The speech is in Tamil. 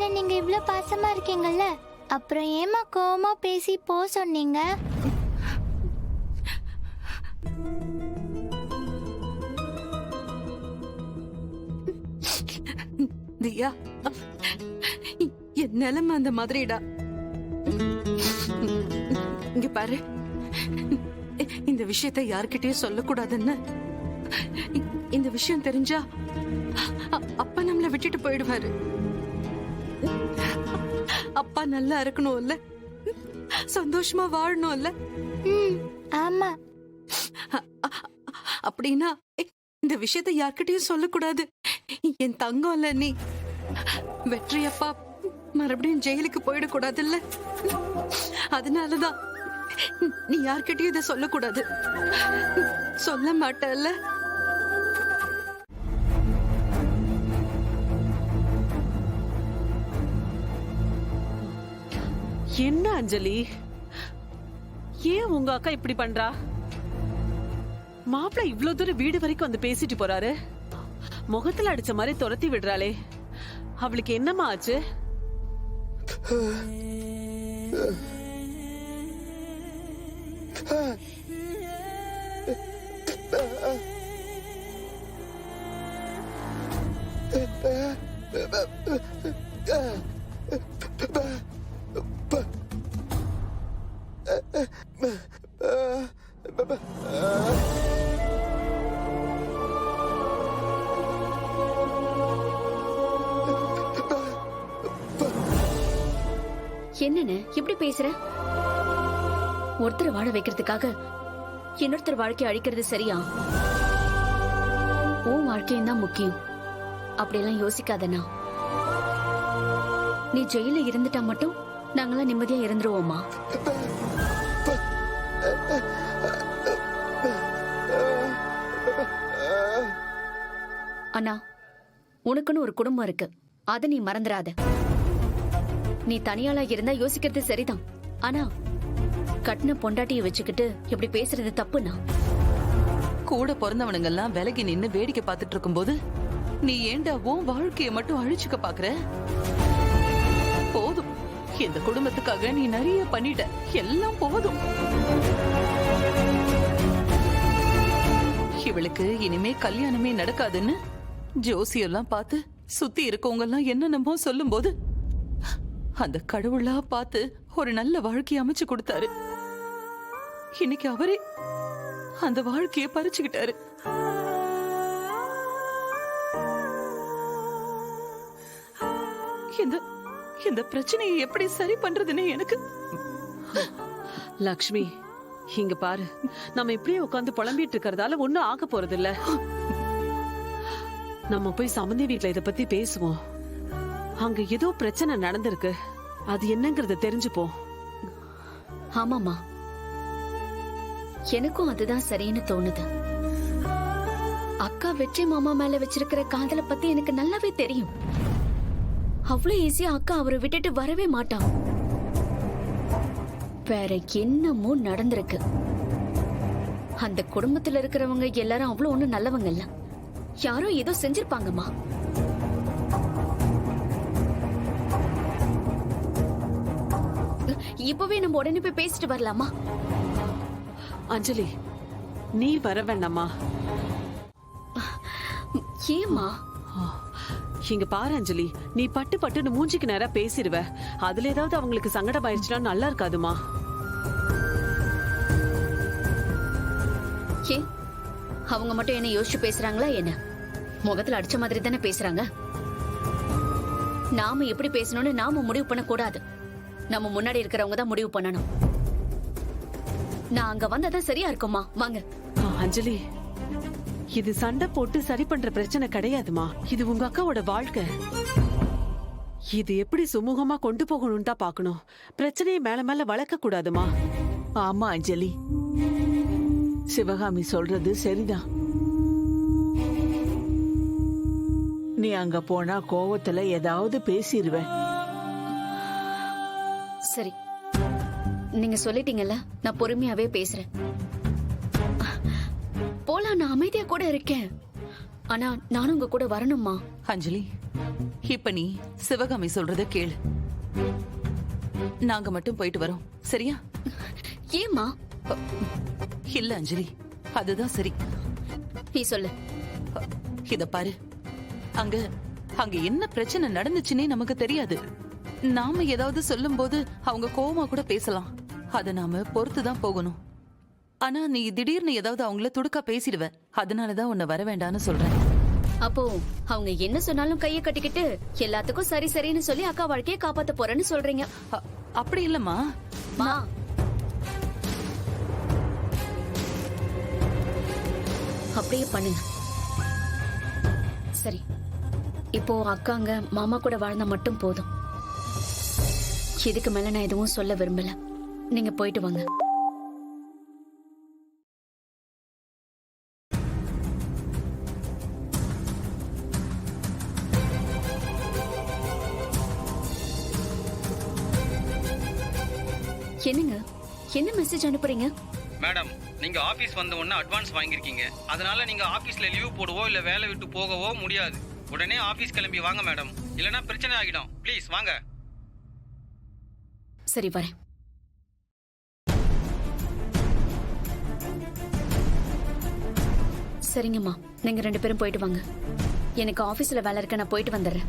மேல நீங்க இவ்ளோ பாசமா இருக்கீங்கல்ல, அப்புறம் ஏமா கோவமா பேசி போ சொன்னீங்க? தியா, என் நிலைமை அந்த மாதிரிடா. இங்க பாரு, இந்த விஷயத்தை யார்கிட்டயும் சொல்லக்கூடாதுன்னு. இந்த விஷயம் தெரிஞ்சா அப்பா நம்மள விட்டுட்டு போயிடுவாரு. அப்பா நல்லா இருக்கணும்ல, சந்தோஷமா வாழணும்ல. ஆமா. அப்படின்னா இந்த விஷயத்தை யார்கிட்டயும் சொல்லக்கூடாது. என் தங்கம் இல்ல நீ. வெற்றி அப்பா மறுபடியும் ஜெயிலுக்கு போயிடக்கூடாதுல்ல. அதனாலதான் நீ யார்கிட்டயும் இதை சொல்லக்கூடாது. சொல்ல மாட்டல்ல? என்ன அஞ்சலி, ஏன் உங்க அக்கா இப்படி பண்றா? மாப்பிள்ள இவ்வளவு தூரம் வீடு வரைக்கும் வந்து பேசிட்டு போறாரு, முகத்துல அடிச்ச மாதிரி துரத்தி விடுறாளே, அவளுக்கு என்னமா ஆச்சு? என்னன்னு எப்படி பேசுற? ஒருத்தர் வாழ வைக்கிறதுக்காக இன்னொருத்தர் வாழ்க்கையை அழிக்கிறது சரியா? உன் வாழ்க்கையும் தான் முக்கியம். அப்படியெல்லாம் யோசிக்காதண்ணா. நீ ஜெயில இருந்துட்டா மட்டும் நாங்களாம் நிம்மதியா இருந்துருவோமா? அண்ணா, உனக்குன்னு ஒரு குடும்பம் இருக்கு, அத நீ மறந்துடாத. நீ தனியாளா இருந்தா யோசிக்கிறது சரிதான். ஆனா கட்டின பொண்டாட்டிய வச்சுக்கிட்டு இப்படி பேசுறது தப்புண்ணா. கூட பிறந்தவனுங்க எல்லாம் விலகி நின்னு வேடிக்கை பார்த்துட்டு இருக்கும்போது நீ ஏண்டா உன் வாழ்க்கைய மட்டும் அழிச்சுக்க பாக்குற? போதும், இந்த குடும்பத்துக்காக நீ நிறைய பண்ணிட்ட. எல்லாம் போதும். இவளுக்கு இனிமே கல்யாணமே நடக்காதுன்னு ஜோசியெல்லாம் பார்த்து சுத்தி இருக்கவங்க எல்லாம் என்னென்னமோ சொல்லும் போது அந்த கடவுளா பார்த்து ஒரு நல்ல வாழ்க்கையை அமைச்சு கொடுத்தாரு. இன்னைக்கு அவரே அந்த வாழ்க்கையை பறிச்சுக்கிட்டாரு. இந்த பிரச்சனையை எப்படி சரி பண்றதுன்னு எனக்கு. லக்ஷ்மி, இங்க பாரு, நம்ம இப்படியே உட்காந்து புலம்பிட்டு இருக்கறதால ஒண்ணும் ஆக போறது இல்ல. நம்ம போய் சம்பந்தி வீட்டுல இத பத்தி பேசுவோம். அங்க ஏதோ பிரச்சனை நடந்திருக்கு, அது என்னங்கறத தெரிஞ்சுப்போம். ஆமாமா, எனக்கும் அதுதான் சரின்னு தோணுது. அக்கா வெற்றி மாமா மேல வச்சிருக்கிற காதலை பத்தி எனக்கு நல்லாவே தெரியும். அவ்வளவு ஈஸியா அக்கா அவரை விட்டுட்டு வரவே மாட்டான். வேற என்னமோ நடந்திருக்கு. அந்த குடும்பத்துல இருக்கிறவங்க எல்லாரும் அவ்வளவு ஒண்ணும் நல்லவங்க இல்ல. யாரோ ஏதோ செஞ்சிருப்பாங்கம்மா. இப்பவே நம்ம உடனே போய் பேசிட்டு வரலாமா? அஞ்சலி, நீ வர வேண்டாமா? ஏமா? இங்க பாரு அஞ்சலி, நீ பட்டு பட்டுன்னு மூஞ்சிக்கு நேரா பேசிடுவ. அதுல ஏதாவது அவங்களுக்கு சங்கடம் ஆயிடுச்சுன்னா நல்லா இருக்காதுமா. ஏ, அவங்க மட்டும் என்ன யோசிச்சு பேசுறாங்களா என்ன? முகத்துல அடிச்ச மாதிரி தானே பேசுறாங்க. நாம எப்படி பேசணும்னு நாம முடிவு பண்ண கூடாது. நம்ம முன்னாடி இருக்கிறவங்க தான் முடிவு பண்ணணும். நான் அங்க வந்ததான் சரியா இருக்குமா? வாங்க. அஞ்சலி, இது சண்டை போட்டு சரி பண்ற பிரச்சனை கிடையாதுமா. இது உங்க அக்காவோட வாழ்க்கை. இது எப்படி சுமூகமா கொண்டு போகணும் தான் பாக்கணும். பிரச்சனையை மேல மேல வளர்க்க கூடாதுமா. ஆமா அஞ்சலி, சிவகாமி சொல்றது சரிதான். நீ அங்க போனா கோவத்துல ஏதாவது பேசிடுவ. சரி, நீங்க சொல்லிட்டீங்கல்ல, நான் பொறுமையாவே பேசுறேன். போலாம், நான் அமைதியா கூட இருக்கேன். ஆனா நானும் உங்க கூட வரணும்மா. அஞ்சலி, இப்ப நீ சிவகாமி சொல்றத கேளு. நாங்க மட்டும் போயிட்டு வரோம், சரியா? ஏம்மா? இல்ல அஞ்சலி, அதுதான் சரி. நீ சொல்லு. இத பாரு, அங்க அங்க என்ன பிரச்சனை நடந்துச்சுன்னே நமக்கு தெரியாது. நாம ஏதாவது சொல்லும் போது அவங்க கோவமா கூட பேசலாம். அத நாம பொறுத்துதான் போகணும். ஆனா நீ திடீர்னு ஏதாவது அவங்கள துடுக்கா பேசிடுவ. அதனாலதான் உன்னை வர வேண்டாம்னு சொல்றேன். அப்போ அவங்க என்ன சொன்னாலும் கைய கட்டிக்கிட்டு எல்லாத்துக்கும் சரி சரின்னு சொல்லி அக்கா வாழ்க்கைய காப்பாத்த போறேன்னு சொல்றீங்க. அப்படி இல்லம்மா. மா, அப்படியே பண்ணுங்க. சரி, இப்போ அக்காங்க மாமா கூட வாழ்ந்தா மட்டும் போதும். இதுக்கு மேல நான் எதுவும் சொல்ல விரும்பல. நீங்க போயிட்டு வாங்க. என்னங்க, என்ன மெசேஜ் அனுப்புறீங்க? மேடம், நீங்க ஆபீஸ் வந்த உடனே அட்வான்ஸ் வாங்கியிருக்கீங்க. அதனால நீங்க ஆபீஸ்ல லீவ் போடவோ இல்ல வேலை விட்டு போகவோ முடியாது. உடனே ஆபீஸ் கிளம்பி வாங்க மேடம், இல்லனா பிரச்சனை ஆகிடும். ப்ளீஸ் வாங்க. சரி, வரேன். சரிங்கம்மா, நீங்க 2 பேரும் போயிட்டு வாங்க. எனக்கு ஆபீஸ்ல வேலை இருக்க, நான் போயிட்டு வந்துடுறேன்.